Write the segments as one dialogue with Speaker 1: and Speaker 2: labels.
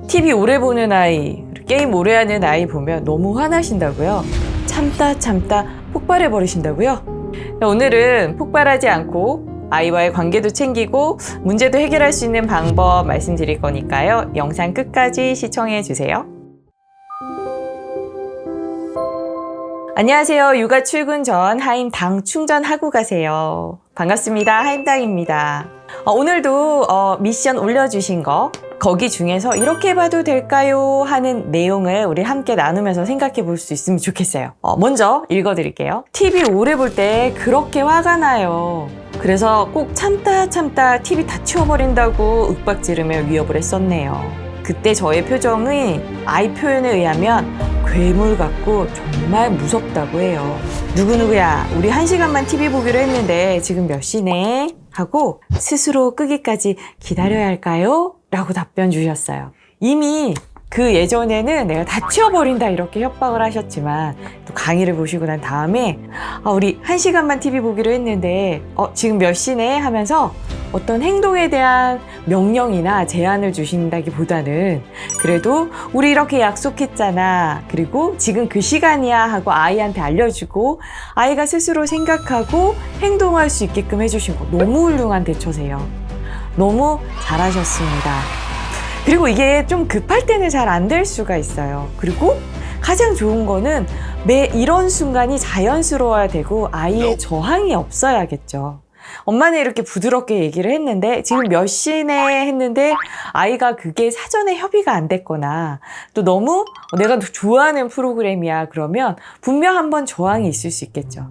Speaker 1: TV 오래 보는 아이, 게임 오래 하는 아이 보면 너무 화나신다고요? 참다 폭발해 버리신다고요? 오늘은 폭발하지 않고 아이와의 관계도 챙기고 문제도 해결할 수 있는 방법 말씀드릴 거니까요. 영상 끝까지 시청해 주세요. 안녕하세요. 육아 출근 전 하임 당 충전하고 가세요. 반갑습니다. 하임당입니다. 오늘도 미션 올려주신 거 거기 중에서 이렇게 봐도 될까요? 하는 내용을 우리 함께 나누면서 생각해 볼 수 있으면 좋겠어요. 먼저 읽어드릴게요. TV 오래 볼 때 그렇게 화가 나요. 그래서 꼭 참다 TV 다 치워버린다고 윽박 지르며 위협을 했었네요. 그때 저의 표정이 아이 표현에 의하면 괴물 같고 정말 무섭다고 해요. 누구누구야, 우리 1시간만 TV 보기로 했는데 지금 몇 시네? 하고 스스로 끄기까지 기다려야 할까요? 라고 답변 주셨어요. 이미 그 예전에는 내가 다 치워버린다 이렇게 협박을 하셨지만 또 강의를 보시고 난 다음에 우리 1시간만 TV 보기로 했는데 지금 몇 시네? 하면서 어떤 행동에 대한 명령이나 제안을 주신다기보다는 그래도 우리 이렇게 약속했잖아, 그리고 지금 그 시간이야 하고 아이한테 알려주고 아이가 스스로 생각하고 행동할 수 있게끔 해주신 거 너무 훌륭한 대처세요. 너무 잘하셨습니다. 그리고 이게 좀 급할 때는 잘 안 될 수가 있어요. 그리고 가장 좋은 거는 매 이런 순간이 자연스러워야 되고 아이의 저항이 없어야겠죠. 엄마는 이렇게 부드럽게 얘기를 했는데 지금 몇 시네 했는데 아이가 그게 사전에 협의가 안 됐거나 또 너무 내가 좋아하는 프로그램이야 그러면 분명 한번 저항이 있을 수 있겠죠.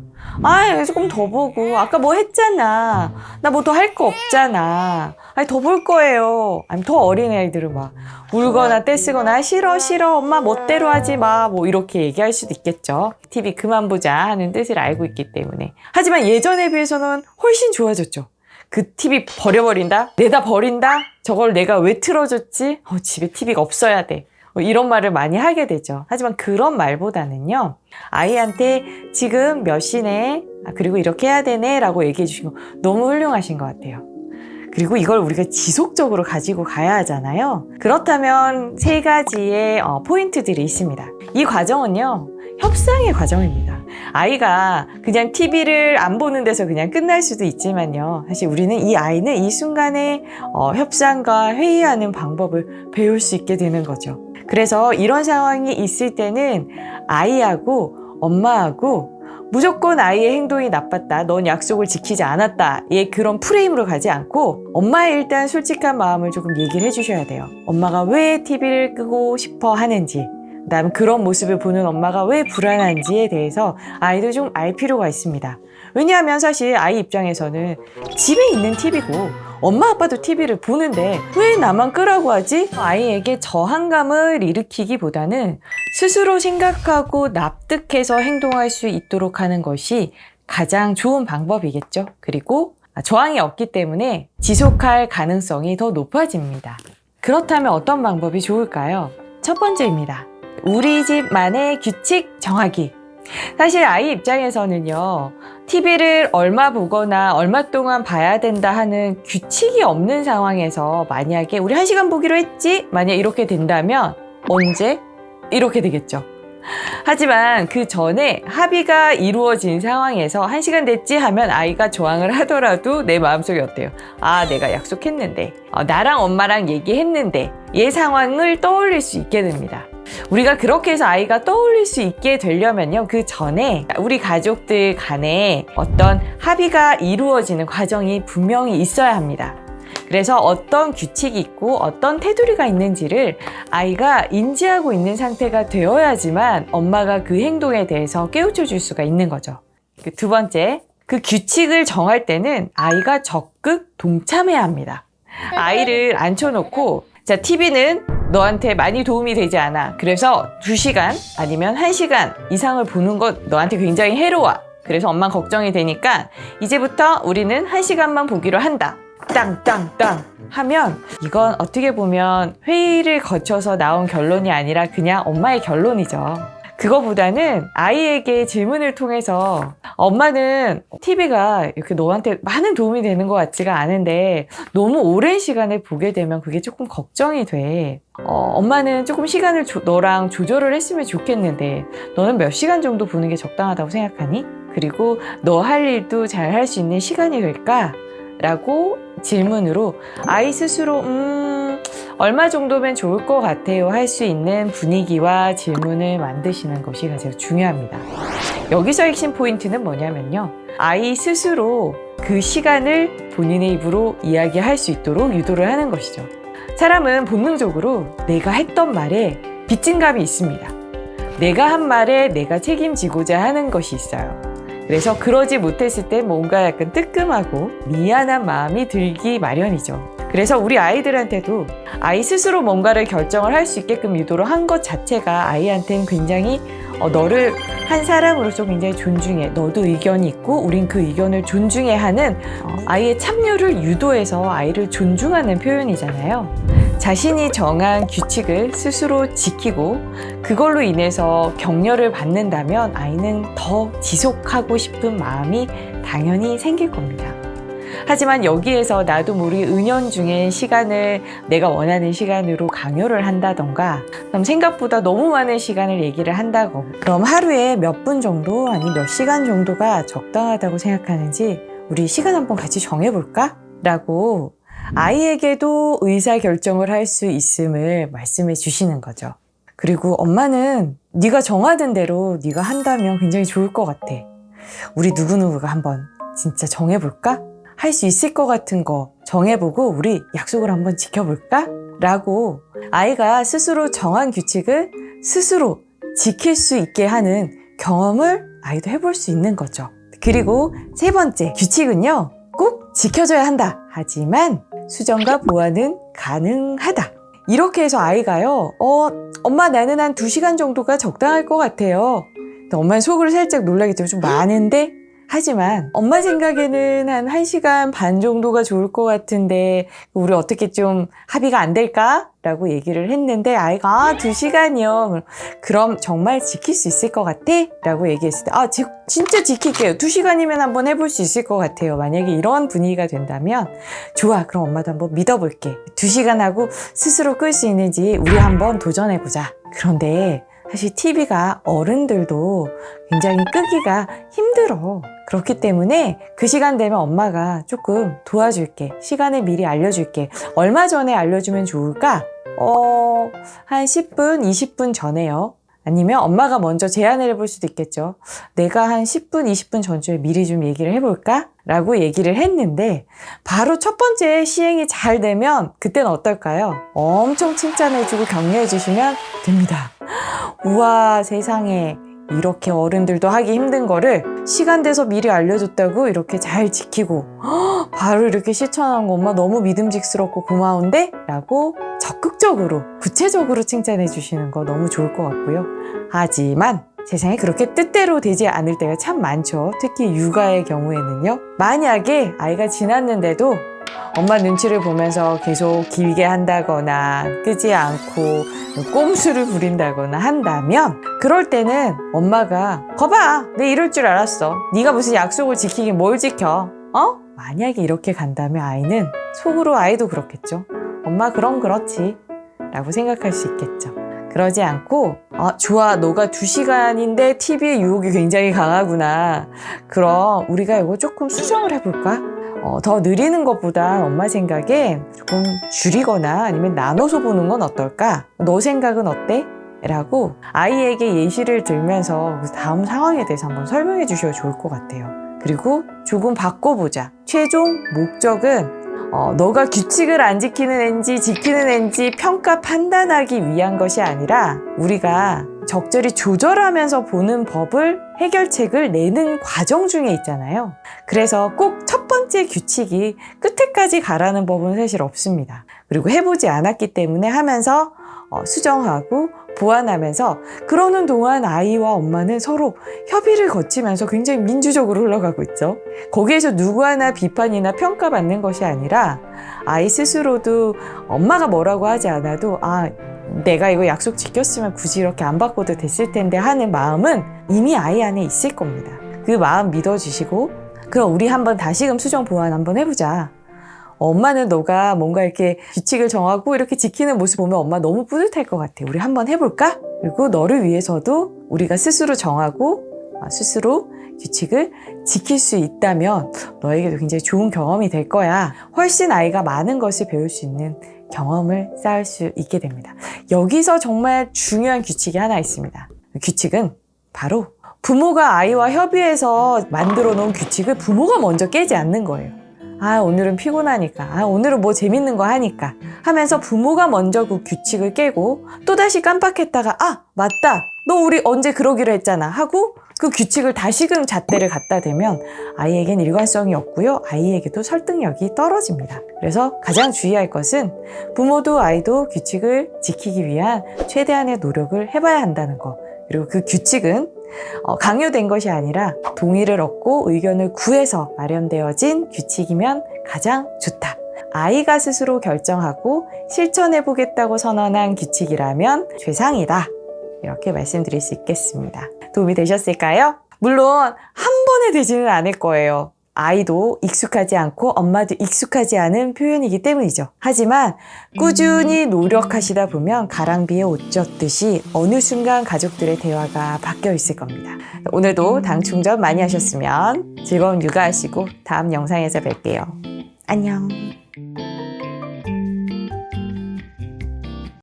Speaker 1: 조금 더 보고 아까 뭐 했잖아, 나 뭐 더 할 거 없잖아, 더 볼 거예요. 아니면 더 어린 애들은 막 울거나 떼쓰거나 싫어 엄마 멋대로 하지 마 뭐 이렇게 얘기할 수도 있겠죠. TV 그만 보자 하는 뜻을 알고 있기 때문에. 하지만 예전에 비해서는 훨씬 좋아졌죠. 그 TV 버려버린다? 내다 버린다? 저걸 내가 왜 틀어줬지? 집에 TV가 없어야 돼. 이런 말을 많이 하게 되죠. 하지만 그런 말보다는요, 아이한테 지금 몇 시네? 그리고 이렇게 해야 되네? 라고 얘기해 주신 거 너무 훌륭하신 것 같아요. 그리고 이걸 우리가 지속적으로 가지고 가야 하잖아요. 그렇다면 3가지의 포인트들이 있습니다. 이 과정은요, 협상의 과정입니다. 아이가 그냥 TV를 안 보는 데서 그냥 끝날 수도 있지만요, 사실 우리는 이 아이는 이 순간에 협상과 회의하는 방법을 배울 수 있게 되는 거죠. 그래서 이런 상황이 있을 때는 아이하고 엄마하고 무조건 아이의 행동이 나빴다, 넌 약속을 지키지 않았다, 그런 프레임으로 가지 않고 엄마의 일단 솔직한 마음을 조금 얘기를 해주셔야 돼요. 엄마가 왜 TV를 끄고 싶어 하는지, 그다음 그런 모습을 보는 엄마가 왜 불안한지에 대해서 아이도 좀 알 필요가 있습니다. 왜냐하면 사실 아이 입장에서는 집에 있는 TV고 엄마 아빠도 TV를 보는데 왜 나만 끄라고 하지? 아이에게 저항감을 일으키기보다는 스스로 생각하고 납득해서 행동할 수 있도록 하는 것이 가장 좋은 방법이겠죠. 그리고 저항이 없기 때문에 지속할 가능성이 더 높아집니다. 그렇다면 어떤 방법이 좋을까요? 첫 번째입니다. 우리 집만의 규칙 정하기. 사실 아이 입장에서는요, TV를 얼마 보거나 얼마 동안 봐야 된다 하는 규칙이 없는 상황에서 만약에 우리 1시간 보기로 했지? 만약 이렇게 된다면 언제? 이렇게 되겠죠. 하지만 그 전에 합의가 이루어진 상황에서 1시간 됐지 하면 아이가 저항을 하더라도 내 마음속에 어때요? 내가 약속했는데, 나랑 엄마랑 얘기했는데, 이 상황을 떠올릴 수 있게 됩니다. 우리가 그렇게 해서 아이가 떠올릴 수 있게 되려면요, 그 전에 우리 가족들 간에 어떤 합의가 이루어지는 과정이 분명히 있어야 합니다. 그래서 어떤 규칙이 있고 어떤 테두리가 있는지를 아이가 인지하고 있는 상태가 되어야지만 엄마가 그 행동에 대해서 깨우쳐 줄 수가 있는 거죠. 두 번째, 그 규칙을 정할 때는 아이가 적극 동참해야 합니다. 아이를 앉혀놓고, 자, TV는 너한테 많이 도움이 되지 않아. 그래서 2시간 아니면 1시간 이상을 보는 것 너한테 굉장히 해로워. 그래서 엄마 걱정이 되니까 이제부터 우리는 1시간만 보기로 한다. 땅땅땅 하면 이건 어떻게 보면 회의를 거쳐서 나온 결론이 아니라 그냥 엄마의 결론이죠. 그거보다는 아이에게 질문을 통해서 엄마는 TV가 이렇게 너한테 많은 도움이 되는 것 같지가 않은데 너무 오랜 시간을 보게 되면 그게 조금 걱정이 돼. 엄마는 조금 시간을 너랑 조절을 했으면 좋겠는데 너는 몇 시간 정도 보는 게 적당하다고 생각하니? 그리고 너 할 일도 잘 할 수 있는 시간이 될까? 라고 질문으로 아이 스스로 얼마 정도면 좋을 것 같아요 할 수 있는 분위기와 질문을 만드시는 것이 가장 중요합니다. 여기서 핵심 포인트는 뭐냐면요, 아이 스스로 그 시간을 본인의 입으로 이야기할 수 있도록 유도를 하는 것이죠. 사람은 본능적으로 내가 했던 말에 빚진감이 있습니다. 내가 한 말에 내가 책임지고자 하는 것이 있어요. 그래서 그러지 못했을 때 뭔가 약간 뜨끔하고 미안한 마음이 들기 마련이죠. 그래서 우리 아이들한테도 아이 스스로 뭔가를 결정을 할 수 있게끔 유도를 한 것 자체가 아이한테는 굉장히 너를 한 사람으로서 굉장히 존중해. 너도 의견이 있고 우린 그 의견을 존중해 하는 아이의 참여를 유도해서 아이를 존중하는 표현이잖아요. 자신이 정한 규칙을 스스로 지키고 그걸로 인해서 격려를 받는다면 아이는 더 지속하고 싶은 마음이 당연히 생길 겁니다. 하지만 여기에서 나도 모르게 은연중에 시간을 내가 원하는 시간으로 강요를 한다던가 그럼 생각보다 너무 많은 시간을 얘기를 한다고 그럼 하루에 몇 분 정도 아니 몇 시간 정도가 적당하다고 생각하는지 우리 시간 한번 같이 정해볼까? 라고 아이에게도 의사결정을 할 수 있음을 말씀해 주시는 거죠. 그리고 엄마는 네가 정하는 대로 네가 한다면 굉장히 좋을 것 같아. 우리 누구누구가 한번 진짜 정해볼까? 할 수 있을 것 같은 거 정해보고 우리 약속을 한번 지켜볼까? 라고 아이가 스스로 정한 규칙을 스스로 지킬 수 있게 하는 경험을 아이도 해볼 수 있는 거죠. 그리고 세 번째 규칙은요, 꼭 지켜줘야 한다. 하지만 수정과 보완은 가능하다. 이렇게 해서 아이가요, 엄마 나는 한 2시간 정도가 적당할 것 같아요. 엄마는 속으로 살짝 놀라겠죠. 좀 많은데? 하지만 엄마 생각에는 한 1시간 반 정도가 좋을 것 같은데 우리 어떻게 좀 합의가 안 될까? 라고 얘기를 했는데 아이가 2시간이요. 그럼 정말 지킬 수 있을 것 같아? 라고 얘기했을 때 진짜 지킬게요. 2시간이면 한번 해볼 수 있을 것 같아요. 만약에 이런 분위기가 된다면 좋아. 그럼 엄마도 한번 믿어볼게. 2시간 하고 스스로 끌 수 있는지 우리 한번 도전해보자. 그런데 사실 TV가 어른들도 굉장히 끄기가 힘들어. 그렇기 때문에 그 시간 되면 엄마가 조금 도와줄게. 시간을 미리 알려줄게. 얼마 전에 알려주면 좋을까? 한 10분, 20분 전에요. 아니면 엄마가 먼저 제안을 해볼 수도 있겠죠. 내가 한 10분, 20분 전주에 미리 좀 얘기를 해볼까? 라고 얘기를 했는데 바로 첫 번째 시행이 잘 되면 그때는 어떨까요? 엄청 칭찬해주고 격려해주시면 됩니다. 우와, 세상에 이렇게 어른들도 하기 힘든 거를 시간 돼서 미리 알려줬다고 이렇게 잘 지키고 바로 이렇게 실천한 거 엄마 너무 믿음직스럽고 고마운데? 라고 적극적으로 구체적으로 칭찬해 주시는 거 너무 좋을 것 같고요. 하지만 세상에 그렇게 뜻대로 되지 않을 때가 참 많죠. 특히 육아의 경우에는요. 만약에 아이가 지났는데도 엄마 눈치를 보면서 계속 길게 한다거나 끄지 않고 꼼수를 부린다거나 한다면 그럴 때는 엄마가 거봐, 내 이럴 줄 알았어. 네가 무슨 약속을 지키긴 뭘 지켜? 만약에 이렇게 간다면 아이는 속으로 아이도 그렇겠죠. 엄마 그럼 그렇지 라고 생각할 수 있겠죠. 그러지 않고 좋아, 너가 2시간인데 TV의 유혹이 굉장히 강하구나. 그럼 우리가 이거 조금 수정을 해볼까? 더 느리는 것보다 엄마 생각엔 조금 줄이거나 아니면 나눠서 보는 건 어떨까? 너 생각은 어때? 라고 아이에게 예시를 들면서 다음 상황에 대해서 한번 설명해 주셔도 좋을 것 같아요. 그리고 조금 바꿔보자. 최종 목적은 너가 규칙을 안 지키는 앤지 지키는 앤지 평가 판단하기 위한 것이 아니라 우리가 적절히 조절하면서 보는 법을 해결책을 내는 과정 중에 있잖아요. 그래서 꼭 첫 번째 규칙이 끝에까지 가라는 법은 사실 없습니다. 그리고 해보지 않았기 때문에 하면서 수정하고 보완하면서 그러는 동안 아이와 엄마는 서로 협의를 거치면서 굉장히 민주적으로 흘러가고 있죠. 거기에서 누구 하나 비판이나 평가받는 것이 아니라 아이 스스로도 엄마가 뭐라고 하지 않아도 내가 이거 약속 지켰으면 굳이 이렇게 안 바꿔도 됐을 텐데 하는 마음은 이미 아이 안에 있을 겁니다. 그 마음 믿어주시고 그럼 우리 한번 다시금 수정 보완 한번 해보자. 엄마는 너가 뭔가 이렇게 규칙을 정하고 이렇게 지키는 모습 보면 엄마 너무 뿌듯할 것 같아. 우리 한번 해볼까? 그리고 너를 위해서도 우리가 스스로 정하고 스스로 규칙을 지킬 수 있다면 너에게도 굉장히 좋은 경험이 될 거야. 훨씬 아이가 많은 것을 배울 수 있는 경험을 쌓을 수 있게 됩니다. 여기서 정말 중요한 규칙이 하나 있습니다. 규칙은 바로 부모가 아이와 협의해서 만들어 놓은 규칙을 부모가 먼저 깨지 않는 거예요. 아, 오늘은 피곤하니까. 아, 오늘은 뭐 재밌는 거 하니까. 하면서 부모가 먼저 그 규칙을 깨고 또다시 깜빡했다가 아, 맞다. 너 우리 언제 그러기로 했잖아. 하고 그 규칙을 다시금 잣대를 갖다 대면 아이에겐 일관성이 없고요. 아이에게도 설득력이 떨어집니다. 그래서 가장 주의할 것은 부모도 아이도 규칙을 지키기 위한 최대한의 노력을 해봐야 한다는 거. 그리고 그 규칙은 강요된 것이 아니라 동의를 얻고 의견을 구해서 마련되어진 규칙이면 가장 좋다. 아이가 스스로 결정하고 실천해보겠다고 선언한 규칙이라면 최상이다. 이렇게 말씀드릴 수 있겠습니다. 도움이 되셨을까요? 물론 한 번에 되지는 않을 거예요. 아이도 익숙하지 않고 엄마도 익숙하지 않은 표현이기 때문이죠. 하지만 꾸준히 노력하시다 보면 가랑비에 옷 젖듯이 어느 순간 가족들의 대화가 바뀌어 있을 겁니다. 오늘도 당 충전 많이 하셨으면 즐거운 육아하시고 다음 영상에서 뵐게요. 안녕.